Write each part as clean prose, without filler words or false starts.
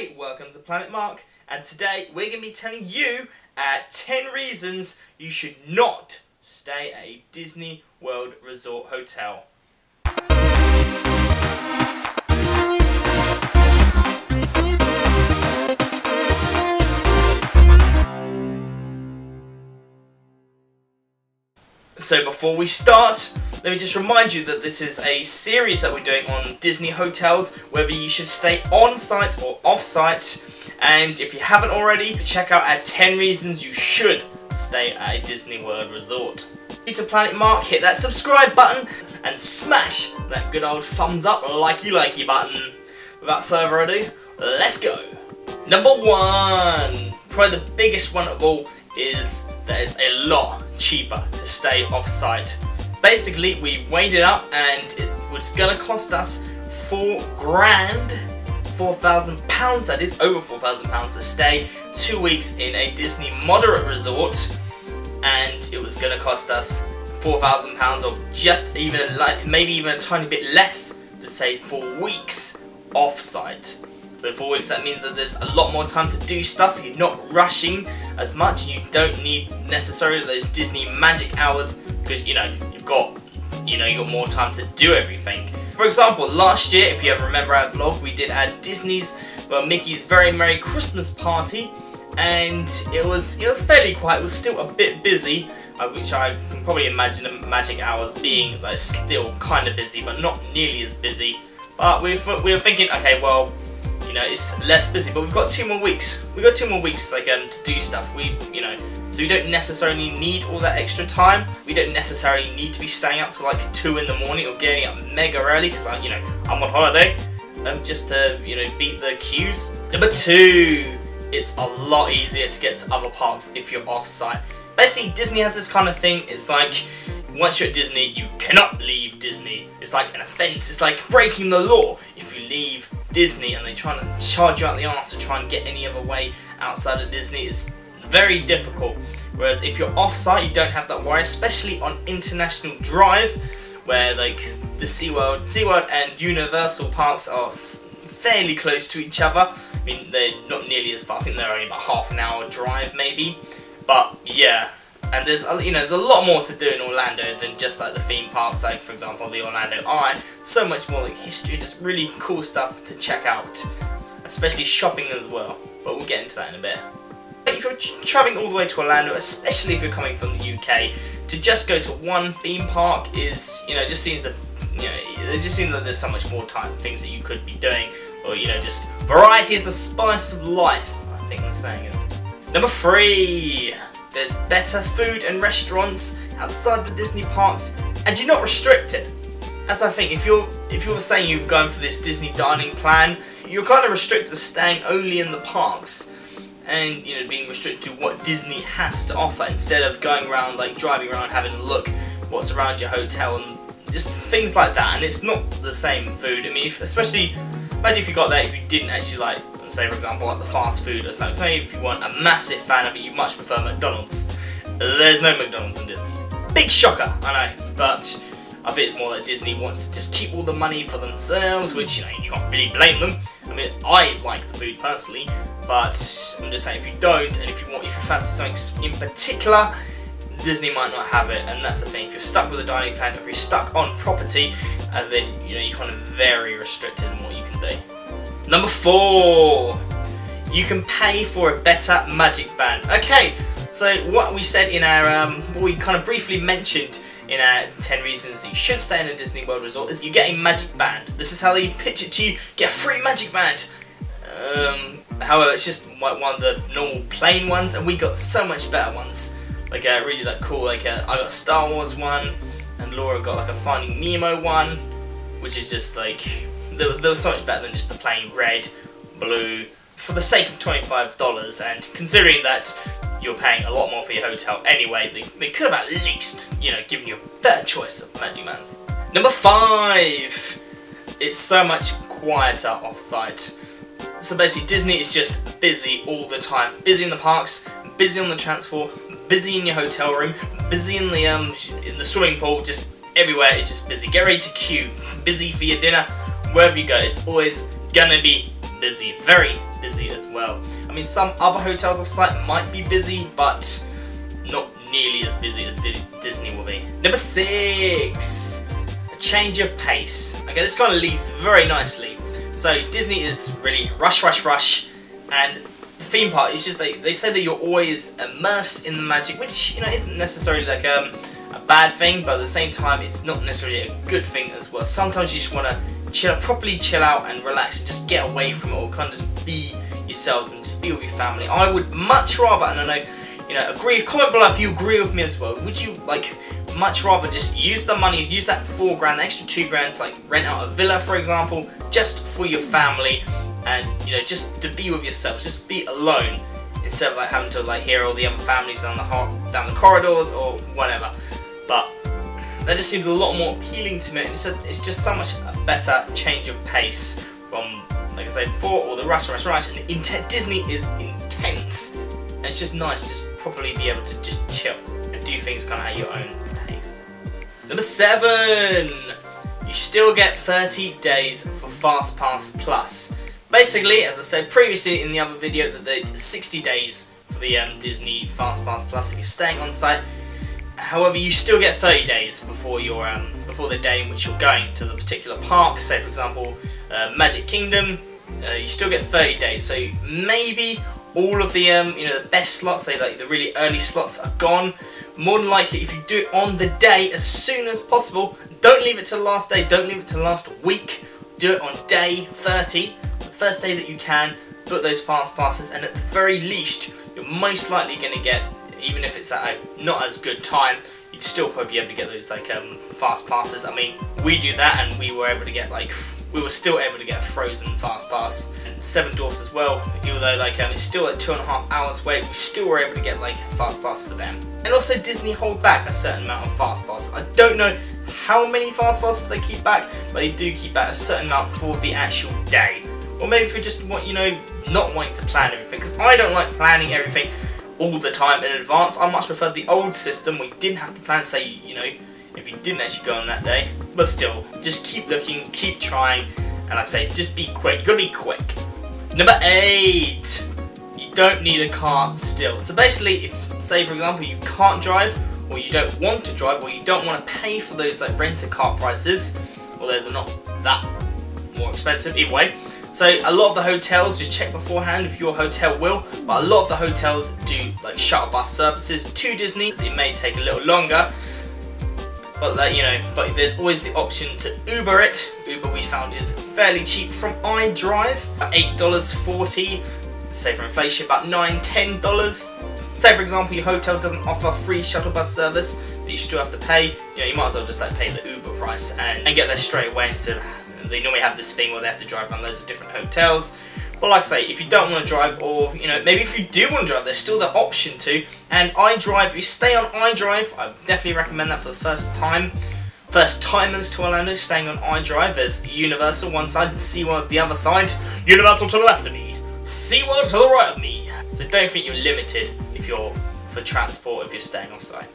Hey, welcome to Planet Mark, and today we're going to be telling you 10 reasons you should not stay at a Disney World Resort hotel. So before we start, let me just remind you that this is a series that we're doing on Disney hotels, whether you should stay on-site or off-site. And if you haven't already, check out our 10 reasons you should stay at a Disney World Resort. Hit to Planet Mark, hit that subscribe button, and smash that good old thumbs up likey button. Without further ado, let's go. Number 1, probably the biggest one of all, is that it's a lot cheaper to stay off-site. Basically, we weighed it up and it was gonna cost us £4,000, that is, over £4,000 to stay 2 weeks in a Disney moderate resort, and it was gonna cost us £4,000 or just even, maybe even a tiny bit less to stay 4 weeks off-site. So 4 weeks, that means that there's a lot more time to do stuff, you're not rushing as much, you don't need necessarily those Disney magic hours, because you've got more time to do everything. For example, last year, if you ever remember our vlog, we did our Mickey's Very Merry Christmas Party, and it was fairly quiet, it was still a bit busy, which I can probably imagine the magic hours being still kind of busy, but not nearly as busy. But we were thinking, okay, well, it's less busy, but we've got 2 more weeks. We've got 2 more weeks to do stuff. So we don't necessarily need all that extra time. We don't necessarily need to be staying up till like 2 in the morning or getting up mega early because I'm on holiday. Just to beat the queues. Number 2, it's a lot easier to get to other parks if you're off-site. Basically, Disney has this kind of thing. It's like once you're at Disney, you cannot leave Disney. It's like an offence. It's like breaking the law if you leave Disney, and they try to charge you out the arse to try and get any other way outside of Disney. It's very difficult. Whereas if you're off-site, you don't have that worry, especially on International Drive, where like the SeaWorld and Universal parks are fairly close to each other. I mean, they're not nearly as far. I think they're only about half an hour drive, maybe. But yeah. And there's a lot more to do in Orlando than just like the theme parks, like for example the Orlando Eye. So much more like history, just really cool stuff to check out, especially shopping as well. But we'll get into that in a bit. If you're traveling all the way to Orlando, especially if you're coming from the UK, to just go to one theme park is it just seems that there's so much more things that you could be doing, or just variety is the spice of life, I think the saying is. Number 3. There's better food and restaurants outside the Disney parks, and you're not restricted. That's the thing. If you're saying you've gone for this Disney dining plan, you're kind of restricted to staying only in the parks, and being restricted to what Disney has to offer instead of going around, like driving around, having a look what's around your hotel and just things like that. And it's not the same food. I mean, especially imagine if you got there if you didn't actually say for example like the fast food or something. Maybe if you weren't a massive fan of it, you much prefer McDonald's. There's no McDonald's in Disney. Big shocker, I know, but I think it's more that Disney wants to just keep all the money for themselves, which you can't really blame them. I mean, I like the food personally, but I'm just saying if you don't, and if you fancy something in particular, Disney might not have it, and that's the thing. If you're stuck with a dining plan, if you're stuck on property, and then you're kind of very restricted in what you can do. Number 4, you can pay for a better magic band. Okay, so what we said in our, what we kind of briefly mentioned in our 10 reasons that you should stay in a Disney World Resort is you get a magic band. This is how they pitch it to you, get a free magic band. However, it's just one of the normal plain ones, and we got so much better ones. Like really cool, I got a Star Wars one, and Laura got like a Finding Nemo one, which is just like, they were so much better than just the plain red, blue, for the sake of $25, and considering that you're paying a lot more for your hotel anyway, they could have at least, given you a better choice of magic bands. Number 5, it's so much quieter off-site. So basically Disney is just busy all the time. Busy in the parks, busy on the transport, busy in your hotel room, busy in the swimming pool, just everywhere it's just busy. Get ready to queue, busy for your dinner, wherever you go, it's always gonna be busy. busy, very busy as well. I mean, some other hotels off site might be busy, but not nearly as busy as Disney will be. Number 6, a change of pace. Okay, this kind of leads very nicely. So Disney is really rush, rush, rush, and the theme park is just they say that you're always immersed in the magic, which, you know, isn't necessarily like a bad thing, but at the same time it's not necessarily a good thing as well. Sometimes you just want to properly chill out and relax and just get away from it all, kind of just be yourselves and just be with your family. I would much rather, and I know, you know, comment below if you agree with me as well. Would you like much rather just use the money, use that $4 grand, the extra $2 grand to like rent out a villa, for example, just for your family, and, you know, just to be with yourselves, just be alone, instead of like having to like hear all the other families down the corridors or whatever. But that just seems a lot more appealing to me. It's just so much a better change of pace from, like I said before, all the rush, and Disney is intense. And it's just nice to just properly be able to just chill and do things kind of at your own pace. Number 7, you still get 30 days for FastPass Plus. Basically, as I said previously in the other video, that they 60 days for the Disney FastPass Plus if you're staying on site. However, you still get 30 days before your before the day in which you're going to the particular park. Say, for example, Magic Kingdom, you still get 30 days. So maybe all of the you know, the best slots, say like the really early slots, are gone. More than likely, if you do it on the day as soon as possible, don't leave it till the last day. Don't leave it till the last week. Do it on day 30, the first day that you can. Book those fast passes, and at the very least, you're most likely going to get, even if it's at a not as good time, you'd still probably be able to get those like fast passes. I mean, we do that, and we were able to get we were still able to get a Frozen fast pass, and Seven Dwarfs as well. Even though like it's still like 2.5 hours wait, we still were able to get like a fast pass for them. And also Disney hold back a certain amount of fast passes. I don't know how many fast passes they keep back, but they do keep back a certain amount for the actual day. Or maybe if you just want, you know, not wanting to plan everything, because I don't like planning everything all the time in advance. I much prefer the old system where you didn't have to plan, say, you know, if you didn't actually go on that day. But still, just keep looking, keep trying, and like I say, just be quick. You gotta be quick. Number 8, you don't need a car still. So basically, if, say for example, you can't drive, or you don't want to drive, or you don't want to pay for those like rent-a-car prices, although they're not that more expensive either way. So a lot of the hotels, just check beforehand if your hotel will, but a lot of the hotels do like shuttle bus services to Disney. So it may take a little longer, but you know, but there's always the option to Uber it. Uber, we found, is fairly cheap from iDrive, about $8.40. Say for inflation, about $9–10. Say for example, your hotel doesn't offer free shuttle bus service, but you still have to pay. You know, you might as well just like pay the Uber price and get there straight away instead of. They normally have this thing where they have to drive around loads of different hotels. But like I say, if you don't want to drive, or you know, maybe if you do want to drive, there's still the option to. And iDrive, if you stay on iDrive, I definitely recommend that for the first timers to Orlando, staying on iDrive. There's Universal one side, SeaWorld the other side, Universal to the left of me, SeaWorld to the right of me. So don't think you're limited if you're for transport if you're staying off site.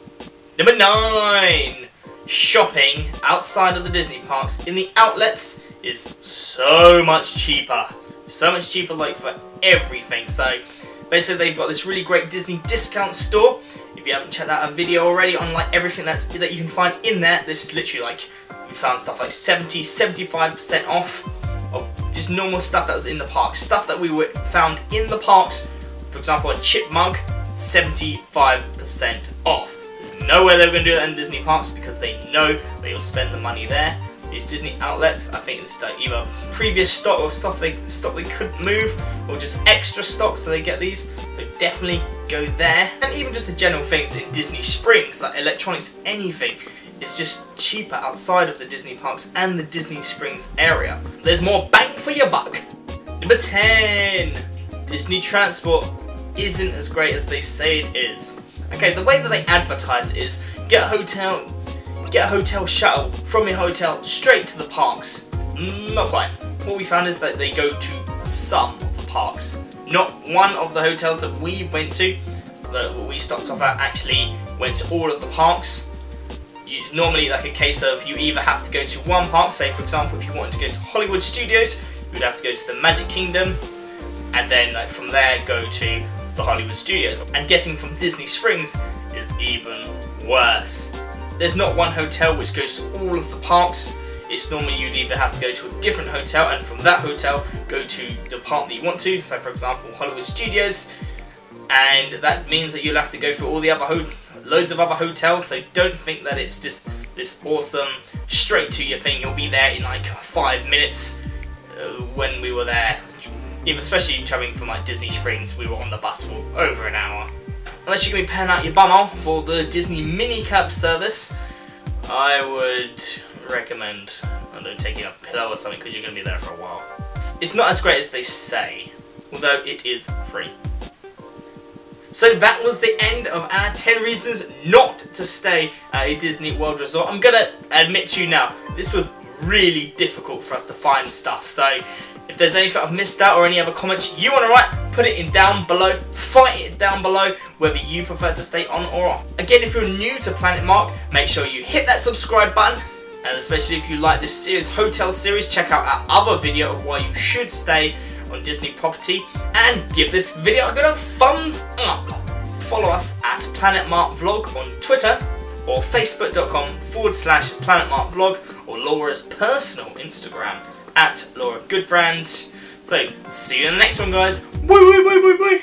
Number 9. Shopping outside of the Disney parks in the outlets is so much cheaper. So much cheaper, like, for everything. So basically they've got this really great Disney discount store. If you haven't checked out a video already on like everything that you can find in there, this is literally like, we found stuff like 70–75% off of just normal stuff that was in the parks. Stuff that we found in the parks, for example a chip mug, 75% off. No way they were going to do that in Disney parks, because they know they will spend the money there. These Disney outlets, I think it's like either previous stock or stock they couldn't move, or just extra stock, so they get these. So definitely go there. And even just the general things in Disney Springs, like electronics, anything, it's just cheaper outside of the Disney parks and the Disney Springs area. There's more bang for your buck. Number 10. Disney transport isn't as great as they say it is. Okay, the way that they advertise it is get a hotel shuttle from your hotel straight to the parks. Not quite. What we found is that they go to some of the parks. Not one of the hotels that we went to, that we stopped off at, actually went to all of the parks. Normally like a case of you either have to go to one park, say for example if you wanted to go to Hollywood Studios, you you'd have to go to the Magic Kingdom, and then like from there go to the Hollywood Studios. And getting from Disney Springs is even worse. There's not one hotel which goes to all of the parks. It's normally you'd either have to go to a different hotel, and from that hotel go to the park that you want to. So for example, Hollywood Studios, and that means that you'll have to go through all the other loads of other hotels. So don't think that it's just this awesome straight to your thing. You'll be there in like 5 minutes. When we were there, especially traveling from like Disney Springs, we were on the bus for over an hour. Unless you're going to be paying out your bumhole for the Disney minicab service, I would recommend taking a pillow or something, because you're going to be there for a while. It's not as great as they say, although it is free. So that was the end of our 10 reasons not to stay at a Disney World resort. I'm going to admit to you now, this was really difficult for us to find stuff. So if there's anything I've missed out or any other comments you want to write, put it in down below. Fight it down below whether you prefer to stay on or off. Again, if you're new to Planet Mark, make sure you hit that subscribe button. And especially if you like this series, hotel series, check out our other video of why you should stay on Disney property, and give this video a good thumbs up. Follow us at Planet Mark Vlog on Twitter, or facebook.com/PlanetMarkVlog, or Laura's personal Instagram at Laura Goodbrand. So see you in the next one, guys. Bye bye bye bye bye.